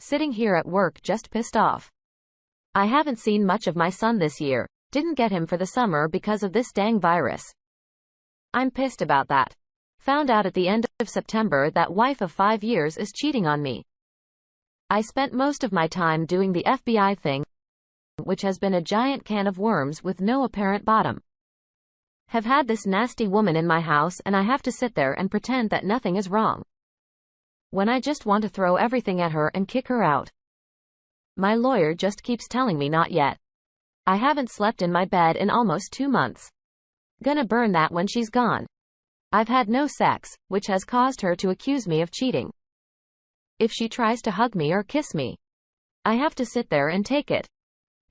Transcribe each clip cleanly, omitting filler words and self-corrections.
Sitting here at work just pissed off. I haven't seen much of my son this year. Didn't get him for the summer because of this dang virus. I'm pissed about that. Found out at the end of September that wife of 5 years is cheating on me. I spent most of my time doing the FBI thing, which has been a giant can of worms with no apparent bottom. Have had this nasty woman in my house and I have to sit there and pretend that nothing is wrong, when I just want to throw everything at her and kick her out. My lawyer just keeps telling me not yet. I haven't slept in my bed in almost 2 months. Gonna burn that when she's gone. I've had no sex, which has caused her to accuse me of cheating. If she tries to hug me or kiss me, I have to sit there and take it.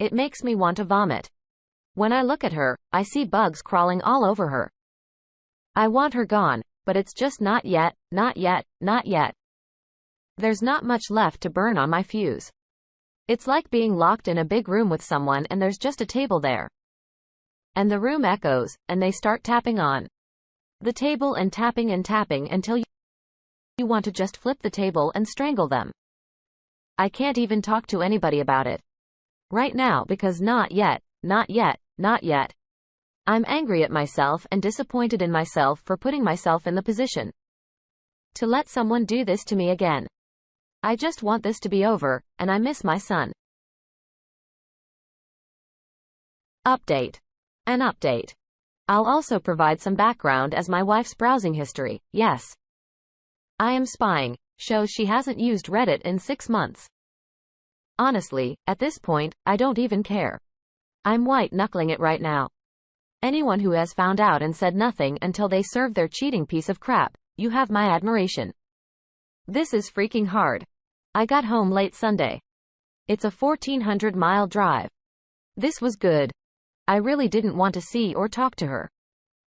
It makes me want to vomit. When I look at her, I see bugs crawling all over her. I want her gone, but it's just not yet, not yet, not yet. There's not much left to burn on my fuse. It's like being locked in a big room with someone and there's just a table there. And the room echoes, and they start tapping on the table and tapping until you want to just flip the table and strangle them. I can't even talk to anybody about it right now because not yet, not yet, not yet. I'm angry at myself and disappointed in myself for putting myself in the position to let someone do this to me again. I just want this to be over, and I miss my son. Update. An update. I'll also provide some background as my wife's browsing history, yes, I am spying, shows she hasn't used Reddit in 6 months. Honestly, at this point, I don't even care. I'm white-knuckling it right now. Anyone who has found out and said nothing until they served their cheating piece of crap, you have my admiration. This is freaking hard. I got home late Sunday. It's a 1,400-mile drive. This was good. I really didn't want to see or talk to her.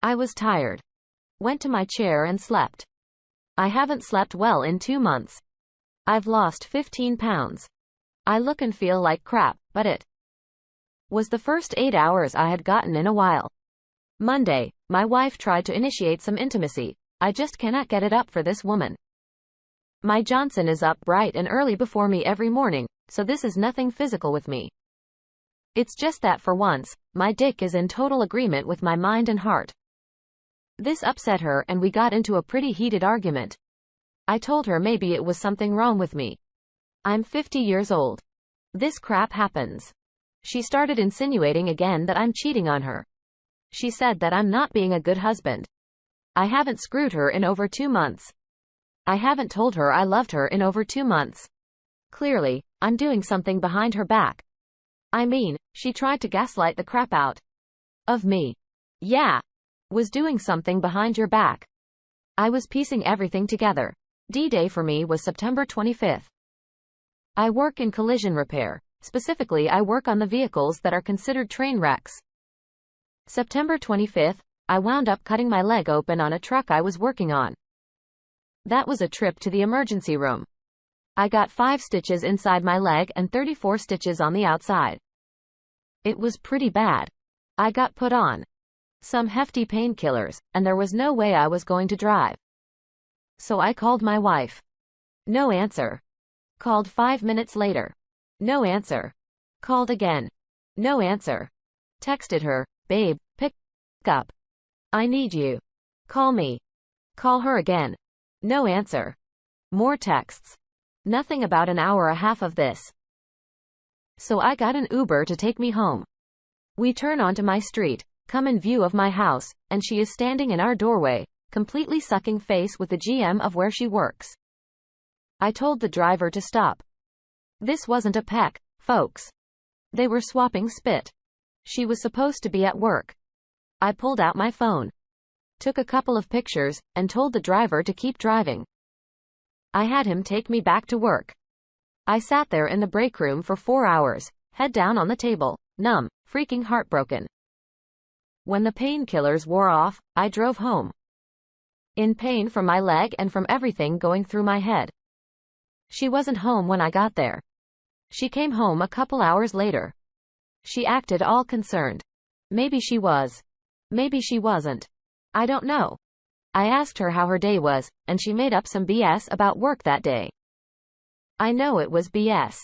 I was tired. Went to my chair and slept. I haven't slept well in 2 months. I've lost 15 pounds. I look and feel like crap, but it was the first 8 hours I had gotten in a while. Monday, my wife tried to initiate some intimacy. I just cannot get it up for this woman. My Johnson is up bright and early before me every morning, so this is nothing physical with me. It's just that for once, my dick is in total agreement with my mind and heart. This upset her and we got into a pretty heated argument. I told her maybe it was something wrong with me. I'm 50 years old. This crap happens. She started insinuating again that I'm cheating on her. She said that I'm not being a good husband. I haven't screwed her in over 2 months. I haven't told her I loved her in over 2 months. Clearly, I'm doing something behind her back. I mean, she tried to gaslight the crap out of me. Yeah. Was doing something behind your back. I was piecing everything together. D-Day for me was September 25th. I work in collision repair. Specifically, I work on the vehicles that are considered train wrecks. September 25th, I wound up cutting my leg open on a truck I was working on. That was a trip to the emergency room. I got 5 stitches inside my leg and 34 stitches on the outside. It was pretty bad. I got put on some hefty painkillers, and there was no way I was going to drive. So I called my wife. No answer. Called 5 minutes later. No answer. Called again. No answer. Texted her, babe, pick up. I need you. Call me. Call her again. No answer. More texts. Nothing about an hour and a half of this. So I got an Uber to take me home. We turn onto my street, come in view of my house, and she is standing in our doorway, completely sucking face with the GM of where she works. I told the driver to stop. This wasn't a peck, folks. They were swapping spit. She was supposed to be at work. I pulled out my phone, took a couple of pictures, and told the driver to keep driving. I had him take me back to work. I sat there in the break room for 4 hours, head down on the table, numb, freaking heartbroken. When the painkillers wore off, I drove home. In pain from my leg and from everything going through my head. She wasn't home when I got there. She came home a couple hours later. She acted all concerned. Maybe she was. Maybe she wasn't. I don't know. I asked her how her day was, and she made up some BS about work that day. I know it was BS.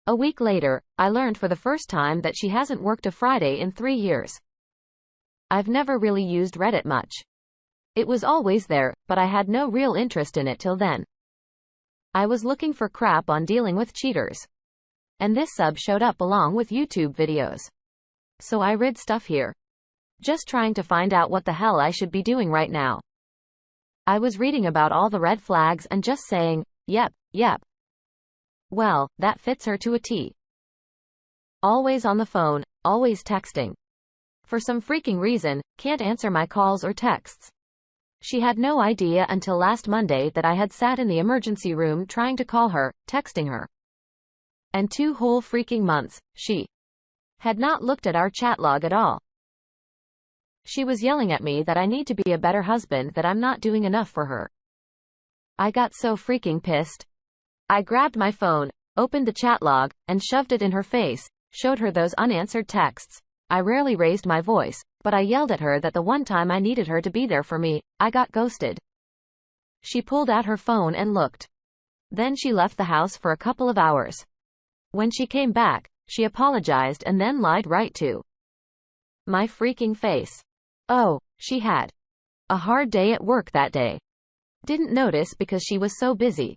A week later, I learned for the first time that she hasn't worked a Friday in 3 years. I've never really used Reddit much. It was always there, but I had no real interest in it till then. I was looking for crap on dealing with cheaters. And this sub showed up along with YouTube videos. So I read stuff here. Just trying to find out what the hell I should be doing right now. I was reading about all the red flags and just saying, yep. Well, that fits her to a T. Always on the phone, always texting. For some freaking reason, can't answer my calls or texts. She had no idea until last Monday that I had sat in the emergency room trying to call her, texting her. And 2 whole freaking months, she had not looked at our chat log at all. She was yelling at me that I need to be a better husband, that I'm not doing enough for her. I got so freaking pissed. I grabbed my phone, opened the chat log, and shoved it in her face, showed her those unanswered texts. I rarely raised my voice, but I yelled at her that the one time I needed her to be there for me, I got ghosted. She pulled out her phone and looked. Then she left the house for a couple of hours. When she came back, she apologized and then lied right to my freaking face. Oh, she had a hard day at work that day. Didn't notice because she was so busy.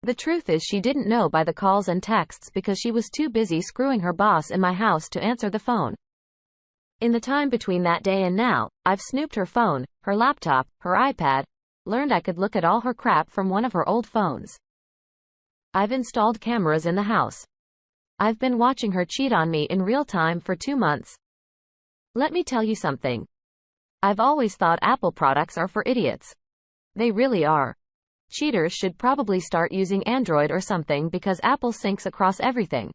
The truth is she didn't know by the calls and texts because she was too busy screwing her boss in my house to answer the phone. In the time between that day and now, I've snooped her phone, her laptop, her iPad, learned I could look at all her crap from one of her old phones. I've installed cameras in the house. I've been watching her cheat on me in real time for 2 months. Let me tell you something. I've always thought Apple products are for idiots. They really are. Cheaters should probably start using Android or something because Apple syncs across everything.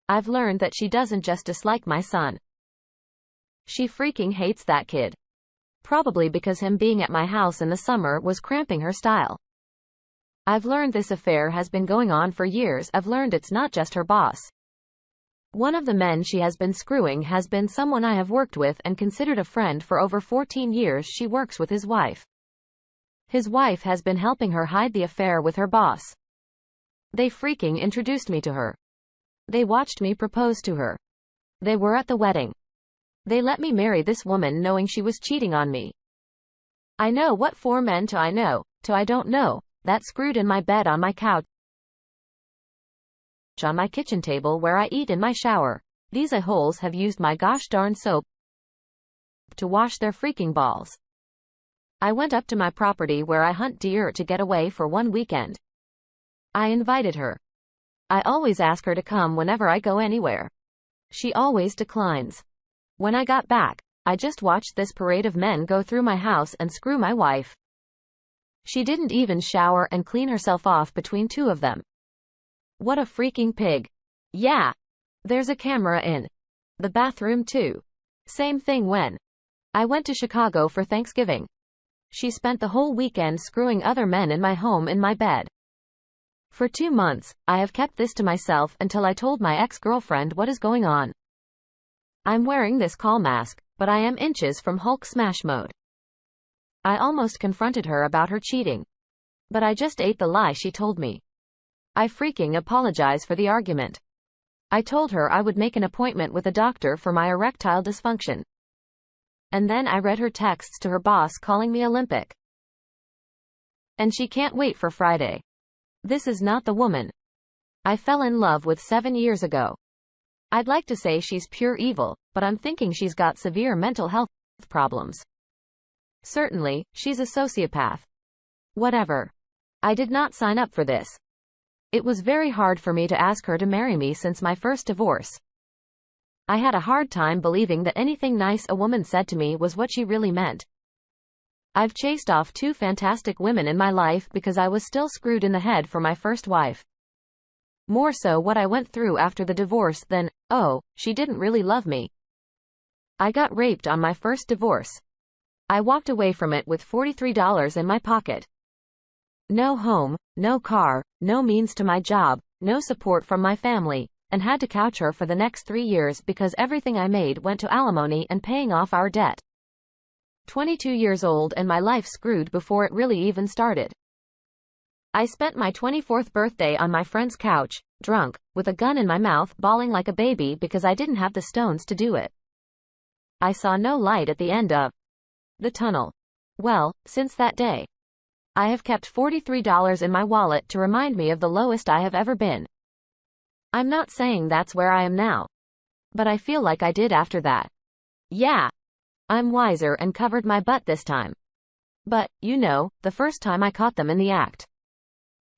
I've learned that she doesn't just dislike my son. She freaking hates that kid. Probably because him being at my house in the summer was cramping her style. I've learned this affair has been going on for years. I've learned it's not just her boss. One of the men she has been screwing has been someone I have worked with and considered a friend for over 14 years. She works with his wife. His wife has been helping her hide the affair with her boss. They freaking introduced me to her. They watched me propose to her. They were at the wedding. They let me marry this woman knowing she was cheating on me. I know what 4 men to I know, to I don't know, that screwed in my bed, on my couch, on my kitchen table where I eat, in my shower. These a-holes have used my gosh darn soap to wash their freaking balls. I went up to my property where I hunt deer to get away for 1 weekend. I invited her. I always ask her to come whenever I go anywhere. She always declines. When I got back, I just watched this parade of men go through my house and screw my wife. She didn't even shower and clean herself off between 2 of them. What a freaking pig. Yeah. There's a camera in the bathroom too. Same thing when I went to Chicago for Thanksgiving. She spent the whole weekend screwing other men in my home, in my bed. For 2 months, I have kept this to myself until I told my ex-girlfriend what is going on. I'm wearing this call mask, but I am inches from Hulk smash mode. I almost confronted her about her cheating. But I just ate the lie she told me. I freaking apologize for the argument. I told her I would make an appointment with a doctor for my erectile dysfunction. And then I read her texts to her boss calling me Olympic. And she can't wait for Friday. This is not the woman I fell in love with 7 years ago. I'd like to say she's pure evil, but I'm thinking she's got severe mental health problems. Certainly, she's a sociopath. Whatever. I did not sign up for this. It was very hard for me to ask her to marry me since my first divorce. I had a hard time believing that anything nice a woman said to me was what she really meant. I've chased off 2 fantastic women in my life because I was still screwed in the head for my first wife. More so what I went through after the divorce than, oh, she didn't really love me. I got raped on my first divorce. I walked away from it with $43 in my pocket. No home, no car, no means to my job, no support from my family, and had to couch her for the next 3 years because everything I made went to alimony and paying off our debt. 22 years old and my life screwed before it really even started. I spent my 24th birthday on my friend's couch, drunk, with a gun in my mouth, bawling like a baby because I didn't have the stones to do it. I saw no light at the end of the tunnel. Well, since that day, I have kept $43 in my wallet to remind me of the lowest I have ever been. I'm not saying that's where I am now, but I feel like I did after that. Yeah, I'm wiser and covered my butt this time. But, you know, the first time I caught them in the act.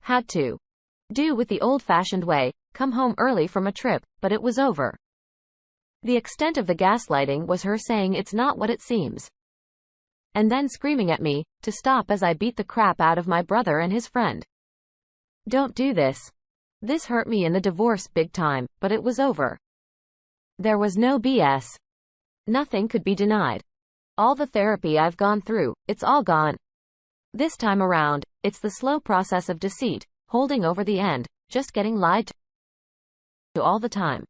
Had to do with the old-fashioned way, come home early from a trip, but it was over. The extent of the gaslighting was her saying it's not what it seems, and then screaming at me to stop as I beat the crap out of my brother and his friend. Don't do this. This hurt me in the divorce big time, but it was over. There was no BS. Nothing could be denied. All the therapy I've gone through, it's all gone. This time around, it's the slow process of deceit, holding over the end, just getting lied to all the time.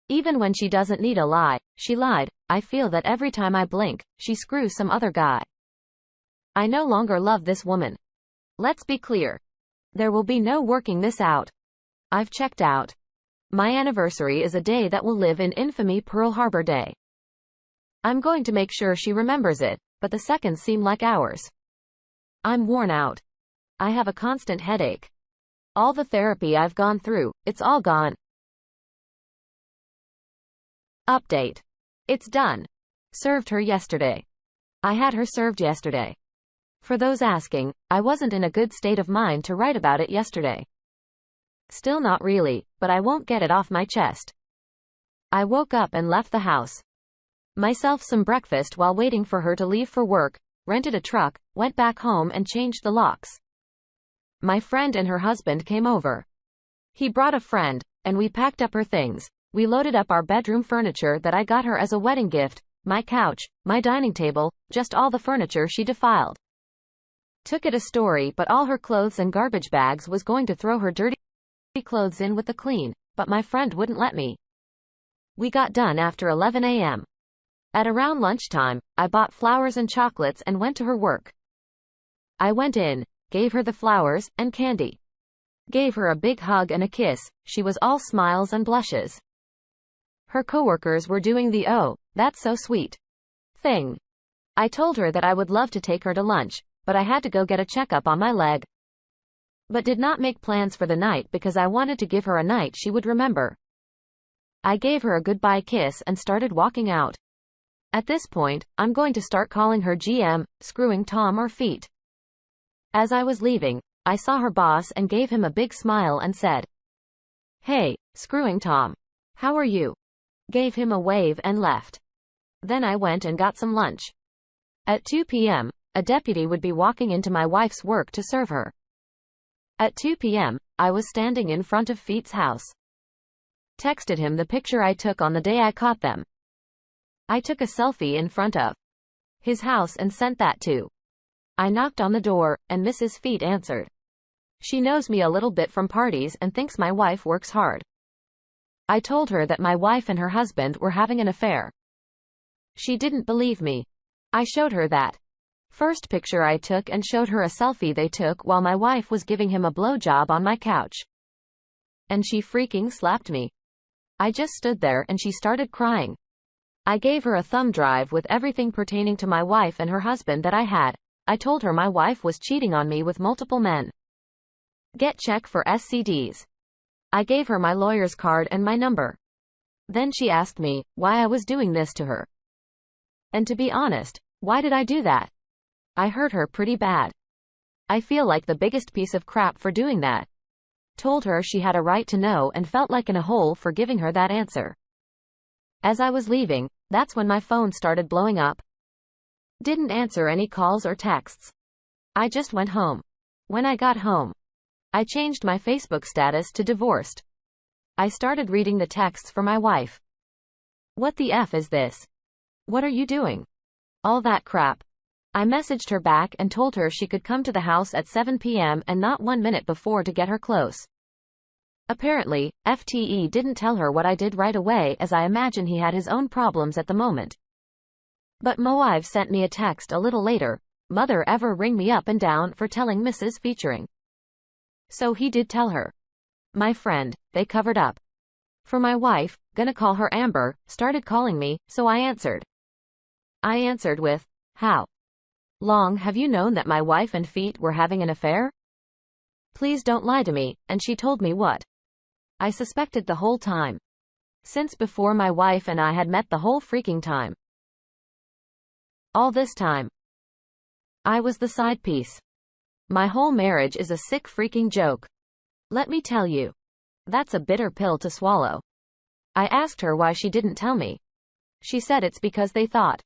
Even when she doesn't need a lie, she lied. I feel that every time I blink, she screws some other guy. I no longer love this woman. Let's be clear. There will be no working this out. I've checked out. My anniversary is a day that will live in infamy. Pearl Harbor Day. I'm going to make sure she remembers it, but the seconds seem like hours. I'm worn out. I have a constant headache. All the therapy I've gone through, it's all gone. Update. It's done. Served her yesterday. I had her served yesterday. For those asking, I wasn't in a good state of mind to write about it yesterday. Still not really, but I won't get it off my chest. I woke up and left the house. Myself some breakfast while waiting for her to leave for work, rented a truck, went back home and changed the locks. My friend and her husband came over. He brought a friend, and we packed up her things. We loaded up our bedroom furniture that I got her as a wedding gift, my couch, my dining table, just all the furniture she defiled. Took it a story, but all her clothes and garbage bags was going to throw her dirty clothes in with the clean, but my friend wouldn't let me. We got done after 11 a.m. At around lunchtime, I bought flowers and chocolates and went to her work. I went in, gave her the flowers and candy. Gave her a big hug and a kiss. She was all smiles and blushes. Her coworkers were doing the "oh, that's so sweet" thing. I told her that I would love to take her to lunch, but I had to go get a checkup on my leg. But did not make plans for the night because I wanted to give her a night she would remember. I gave her a goodbye kiss and started walking out. At this point, I'm going to start calling her GM, Screwing Tom or Feet. As I was leaving, I saw her boss and gave him a big smile and said, "Hey, Screwing Tom. How are you?" Gave him a wave and left. Then I went and got some lunch. At 2 p.m., a deputy would be walking into my wife's work to serve her. At 2 p.m., I was standing in front of Feet's house. Texted him the picture I took on the day I caught them. I took a selfie in front of his house and sent that too. I knocked on the door, and Mrs. Feet answered. She knows me a little bit from parties and thinks my wife works hard. I told her that my wife and her husband were having an affair. She didn't believe me. I showed her that first picture I took and showed her a selfie they took while my wife was giving him a blowjob on my couch. And she freaking slapped me. I just stood there and she started crying. I gave her a thumb drive with everything pertaining to my wife and her husband that I had. I told her my wife was cheating on me with multiple men. Get check for SCDs. I gave her my lawyer's card and my number. Then she asked me why I was doing this to her. And to be honest, why did I do that? I hurt her pretty bad. I feel like the biggest piece of crap for doing that. Told her she had a right to know and felt like in a hole for giving her that answer. As I was leaving, that's when my phone started blowing up. Didn't answer any calls or texts. I just went home. When I got home, I changed my Facebook status to divorced. I started reading the texts for my wife. What the F is this? What are you doing? All that crap. I messaged her back and told her she could come to the house at 7 p.m. and not 1 minute before to get her close. Apparently, FTE didn't tell her what I did right away, as I imagine he had his own problems at the moment. But Moive sent me a text a little later. Mother ever ring me up and down for telling Mrs. featuring So he did tell her. My friend, they covered up. For my wife, gonna call her Amber, started calling me, so I answered. I answered with, how long have you known that my wife and Feet were having an affair? Please don't lie to me, and she told me what I suspected the whole time. Since before my wife and I had met the whole freaking time. All this time. I was the side piece. My whole marriage is a sick freaking joke. Let me tell you. That's a bitter pill to swallow. I asked her why she didn't tell me. She said it's because they thought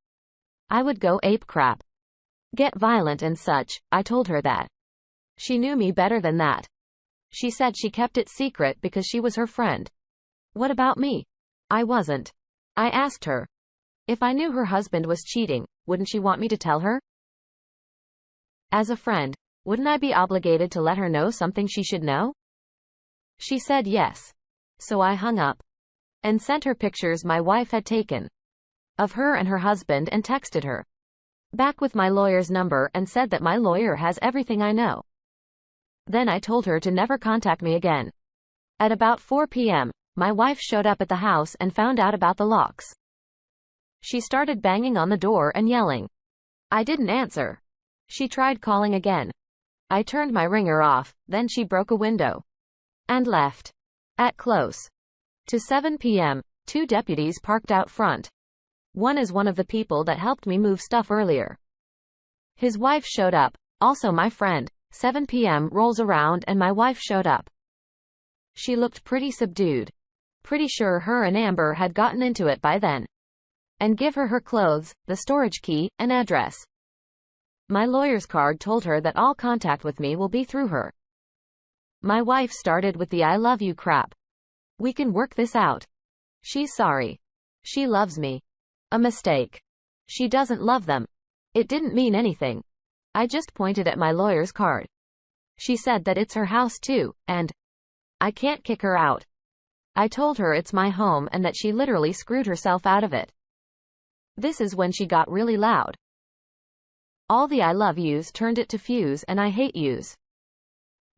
I would go ape crap, get violent and such. I told her that. She knew me better than that. She said she kept it secret because she was her friend. What about me? I wasn't. I asked her. If I knew her husband was cheating, wouldn't she want me to tell her? As a friend, wouldn't I be obligated to let her know something she should know? She said yes. So I hung up and sent her pictures my wife had taken of her and her husband and texted her back with my lawyer's number and said that my lawyer has everything I know. Then I told her to never contact me again. At about 4 p.m., my wife showed up at the house and found out about the locks. She started banging on the door and yelling. I didn't answer. She tried calling again. I turned my ringer off, then she broke a window and left. At close to 7 p.m., 2 deputies parked out front. One is one of the people that helped me move stuff earlier. His wife showed up, also my friend. 7 p.m. rolls around and my wife showed up. She looked pretty subdued. Pretty sure her and Amber had gotten into it by then. And give her her clothes, the storage key, and address. My lawyer's card told her that all contact with me will be through her. My wife started with the I love you crap. We can work this out. She's sorry. She loves me. A mistake. She doesn't love them. It didn't mean anything. I just pointed at my lawyer's card. She said that it's her house too, and I can't kick her out. I told her it's my home and that she literally screwed herself out of it. This is when she got really loud. All the I love yous turned it to fuse and I hate yous.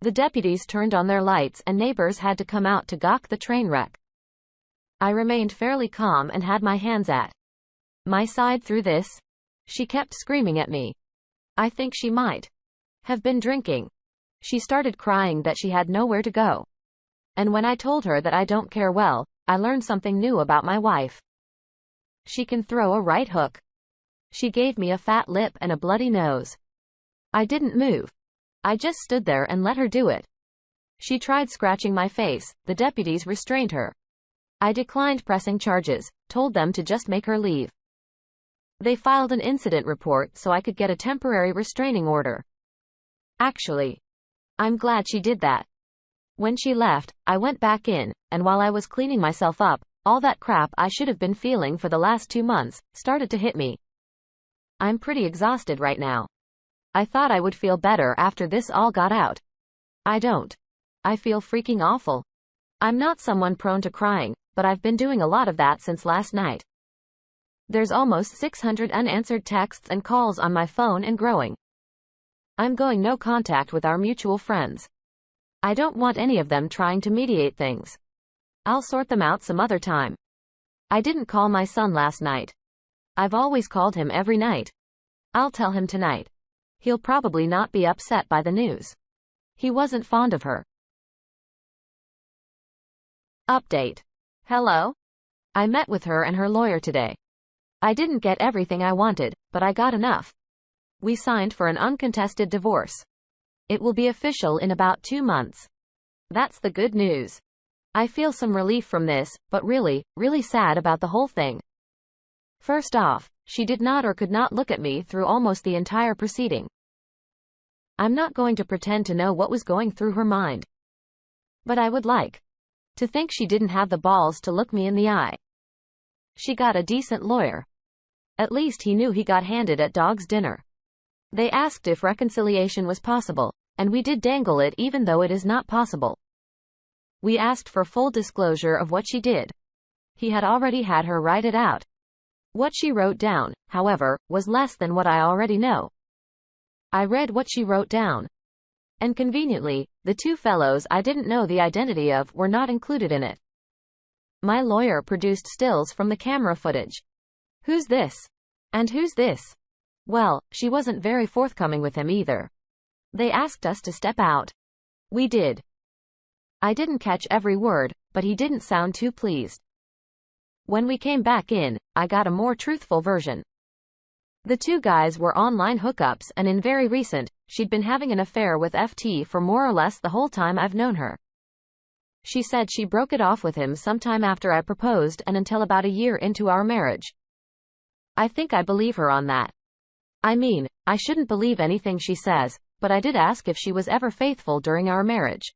The deputies turned on their lights and neighbors had to come out to gawk the train wreck. I remained fairly calm and had my hands at my side through this. She kept screaming at me. I think she might have been drinking. She started crying that she had nowhere to go. And when I told her that I don't care, well, I learned something new about my wife. She can throw a right hook. She gave me a fat lip and a bloody nose. I didn't move. I just stood there and let her do it. She tried scratching my face. The deputies restrained her. I declined pressing charges, told them to just make her leave. They filed an incident report so I could get a temporary restraining order. Actually, I'm glad she did that. When she left, I went back in, and while I was cleaning myself up, all that crap I should have been feeling for the last 2 months started to hit me. I'm pretty exhausted right now. I thought I would feel better after this all got out. I don't. I feel freaking awful. I'm not someone prone to crying, but I've been doing a lot of that since last night. There's almost 600 unanswered texts and calls on my phone and growing. I'm going no contact with our mutual friends. I don't want any of them trying to mediate things. I'll sort them out some other time. I didn't call my son last night. I've always called him every night. I'll tell him tonight. He'll probably not be upset by the news. He wasn't fond of her. Update. Hello? I met with her and her lawyer today. I didn't get everything I wanted, but I got enough. We signed for an uncontested divorce. It will be official in about 2 months. That's the good news. I feel some relief from this, but really sad about the whole thing. First off, she did not or could not look at me through almost the entire proceeding. I'm not going to pretend to know what was going through her mind. But I would like to think she didn't have the balls to look me in the eye. She got a decent lawyer. At least he knew he got handed at dog's dinner. They asked if reconciliation was possible, and we did dangle it even though it is not possible. We asked for full disclosure of what she did. He had already had her write it out. What she wrote down, however, was less than what I already know. I read what she wrote down. And conveniently, The two fellows I didn't know the identity of were not included in it. My lawyer produced stills from the camera footage. Who's this? And who's this? Well, she wasn't very forthcoming with him either. They asked us to step out. We did. I didn't catch every word, but he didn't sound too pleased. When we came back in, I got a more truthful version. The two guys were online hookups, and in very recent, she'd been having an affair with FT for more or less the whole time I've known her. She said she broke it off with him sometime after I proposed and until about a year into our marriage. I think I believe her on that. I mean, I shouldn't believe anything she says, but I did ask if she was ever faithful during our marriage.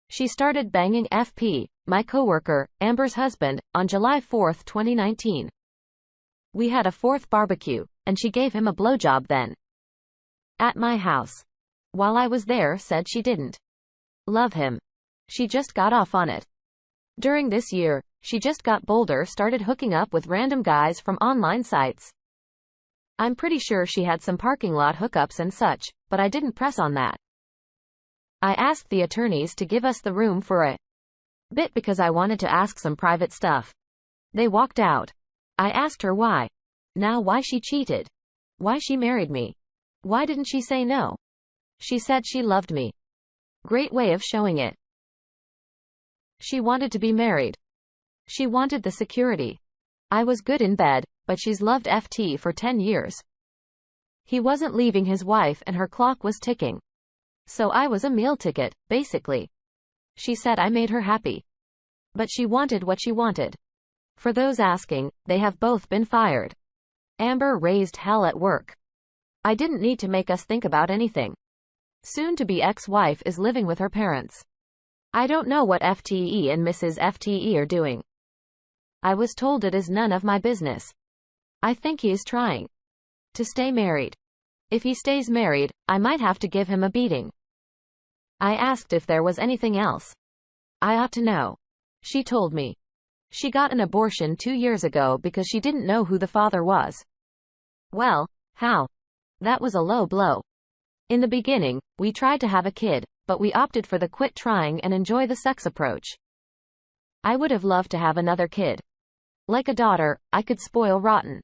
She started banging FP, my coworker, Amber's husband, on July 4, 2019. We had a fourth barbecue, and she gave him a blowjob then. At my house. While I was there, said she didn't love him. She just got off on it. During this year, she just got bolder, started hooking up with random guys from online sites. I'm pretty sure she had some parking lot hookups and such, but I didn't press on that. I asked the attorneys to give us the room for a bit because I wanted to ask some private stuff. They walked out. I asked her why. Now why she cheated. Why she married me. Why didn't she say no? She said she loved me. Great way of showing it. She wanted to be married. She wanted the security. I was good in bed, but she's loved FT for 10 years. He wasn't leaving his wife and her clock was ticking. So I was a meal ticket, basically. She said I made her happy. But she wanted what she wanted. For those asking, they have both been fired. Amber raised hell at work. I didn't need to make us think about anything. Soon-to-be ex-wife is living with her parents. I don't know what FTE and Mrs. FTE are doing. I was told it is none of my business. I think he is trying to stay married. If he stays married, I might have to give him a beating. I asked if there was anything else. I ought to know. She told me. She got an abortion 2 years ago because she didn't know who the father was. Well, how? That was a low blow. In the beginning, we tried to have a kid, but we opted for the quit trying and enjoy the sex approach. I would have loved to have another kid. Like a daughter, I could spoil rotten.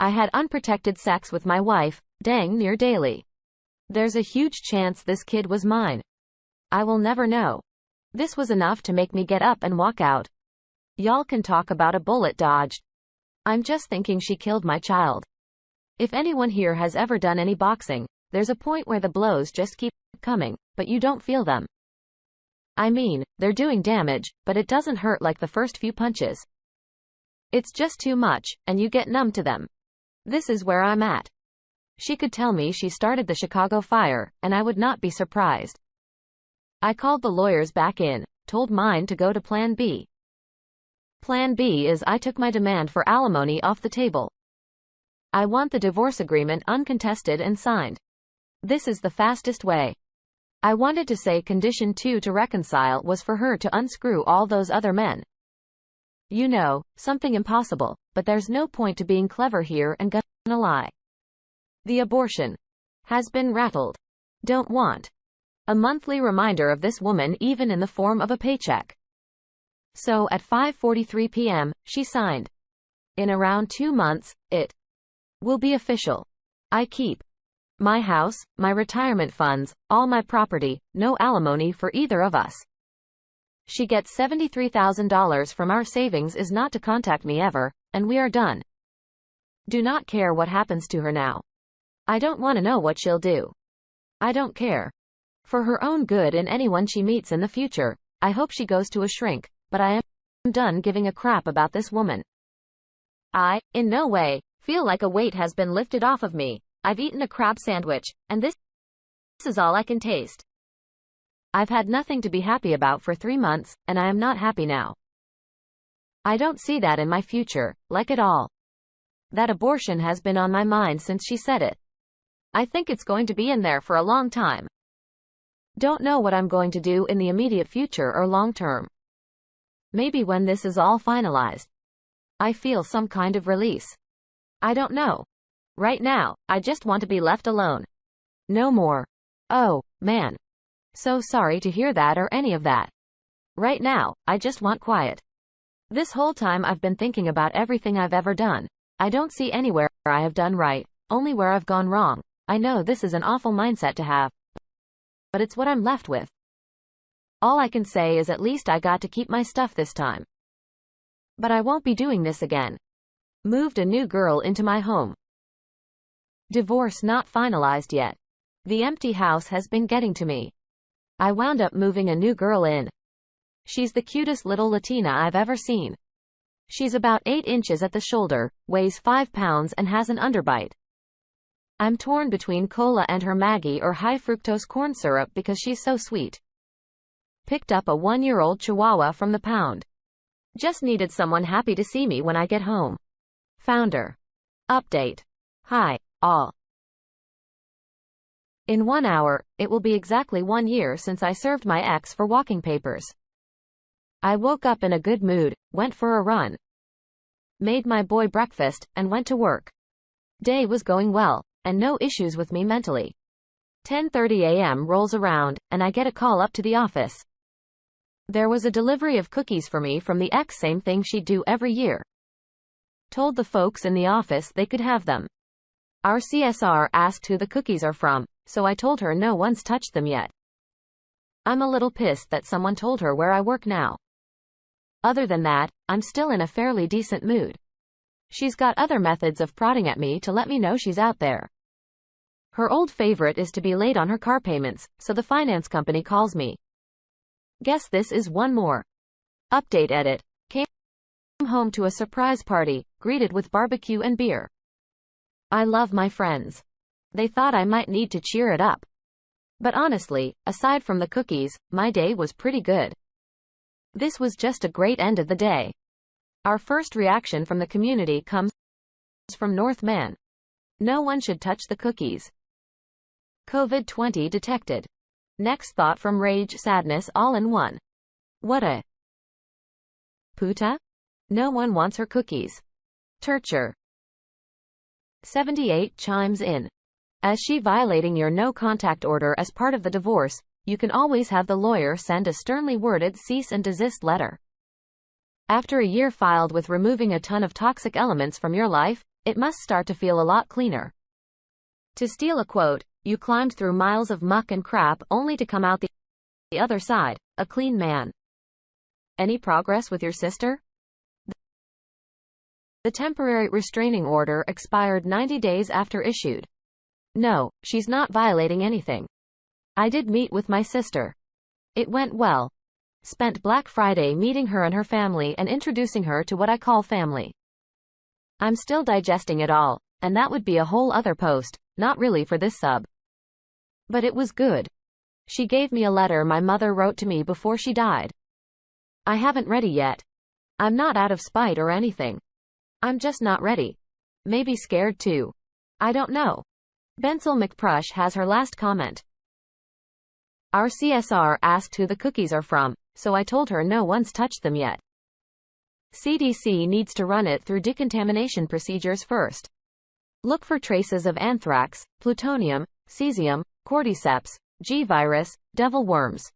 I had unprotected sex with my wife, dang near daily. There's a huge chance this kid was mine. I will never know. This was enough to make me get up and walk out. Y'all can talk about a bullet dodged. I'm just thinking she killed my child. If anyone here has ever done any boxing, there's a point where the blows just keep coming, but you don't feel them. I mean, they're doing damage, but it doesn't hurt like the first few punches. It's just too much, and you get numb to them. This is where I'm at. She could tell me she started the Chicago fire, and I would not be surprised. I called the lawyers back in, told mine to go to Plan B. Plan B is I took my demand for alimony off the table. I want the divorce agreement uncontested and signed. This is the fastest way. I wanted to say condition 2 to reconcile was for her to unscrew all those other men. You know, something impossible, but there's no point to being clever here and gonna lie. The abortion has been rattled. Don't want a monthly reminder of this woman even in the form of a paycheck. So at 5:43 p.m., she signed. In around 2 months, it will be official. I keep my house, my retirement funds, all my property, no alimony for either of us. She gets $73,000 from our savings is not to contact me ever, and we are done. Do not care what happens to her now. I don't want to know what she'll do. I don't care. For her own good and anyone she meets in the future, I hope she goes to a shrink, but I am done giving a crap about this woman. I, in no way, feel like a weight has been lifted off of me. I've eaten a crab sandwich, and this is all I can taste. I've had nothing to be happy about for 3 months, and I am not happy now. I don't see that in my future, like at all. That abortion has been on my mind since she said it. I think it's going to be in there for a long time. Don't know what I'm going to do in the immediate future or long term. Maybe when this is all finalized, I feel some kind of release. I don't know. Right now, I just want to be left alone. No more. Oh, man. So sorry to hear that or any of that. Right now, I just want quiet. This whole time I've been thinking about everything I've ever done. I don't see anywhere I have done right, only where I've gone wrong. I know this is an awful mindset to have, but it's what I'm left with. All I can say is at least I got to keep my stuff this time. But I won't be doing this again. Moved a new girl into my home. Divorce not finalized yet. The empty house has been getting to me. I wound up moving a new girl in. She's the cutest little Latina I've ever seen. She's about 8 inches at the shoulder, weighs 5 pounds and has an underbite. I'm torn between cola and her Maggie or high fructose corn syrup because she's so sweet. Picked up a 1-year-old Chihuahua from the pound. Just needed someone happy to see me when I get home. Founder. Update. Hi, all. In 1 hour, it will be exactly 1 year since I served my ex for walking papers. I woke up in a good mood, went for a run, made my boy breakfast, and went to work. Day was going well, and no issues with me mentally. 10:30 a.m. rolls around, and I get a call up to the office. There was a delivery of cookies for me from the ex, same thing she'd do every year. Told the folks in the office they could have them. Our CSR asked who the cookies are from, so I told her no one's touched them yet. I'm a little pissed that someone told her where I work now. Other than that, I'm still in a fairly decent mood. She's got other methods of prodding at me to let me know she's out there. Her old favorite is to be late on her car payments, so the finance company calls me. Guess this is one more. Update edit. Came home to a surprise party, greeted with barbecue and beer. I love my friends. They thought I might need to cheer it up. But honestly, aside from the cookies, my day was pretty good. This was just a great end of the day. Our first reaction from the community comes from Northman. No one should touch the cookies. COVID-20 detected. Next thought from rage, sadness, all in one. What a puta? No one wants her cookies. Torture. 78 chimes in. As she violating your no contact order as part of the divorce, you can always have the lawyer send a sternly worded cease and desist letter. After a year filed with removing a ton of toxic elements from your life, it must start to feel a lot cleaner. To steal a quote, you climbed through miles of muck and crap only to come out the other side, a clean man. Any progress with your sister? The temporary restraining order expired 90 days after issued. No, she's not violating anything. I did meet with my sister. It went well. Spent Black Friday meeting her and her family and introducing her to what I call family. I'm still digesting it all, and that would be a whole other post, not really for this sub. But it was good. She gave me a letter my mother wrote to me before she died. I haven't read it yet. I'm not out of spite or anything. I'm just not ready. Maybe scared too. I don't know. Bensel McPrush has her last comment. Our CSR asked who the cookies are from, so I told her no one's touched them yet. CDC needs to run it through decontamination procedures first. Look for traces of anthrax, plutonium, cesium, cordyceps, G virus, devil worms.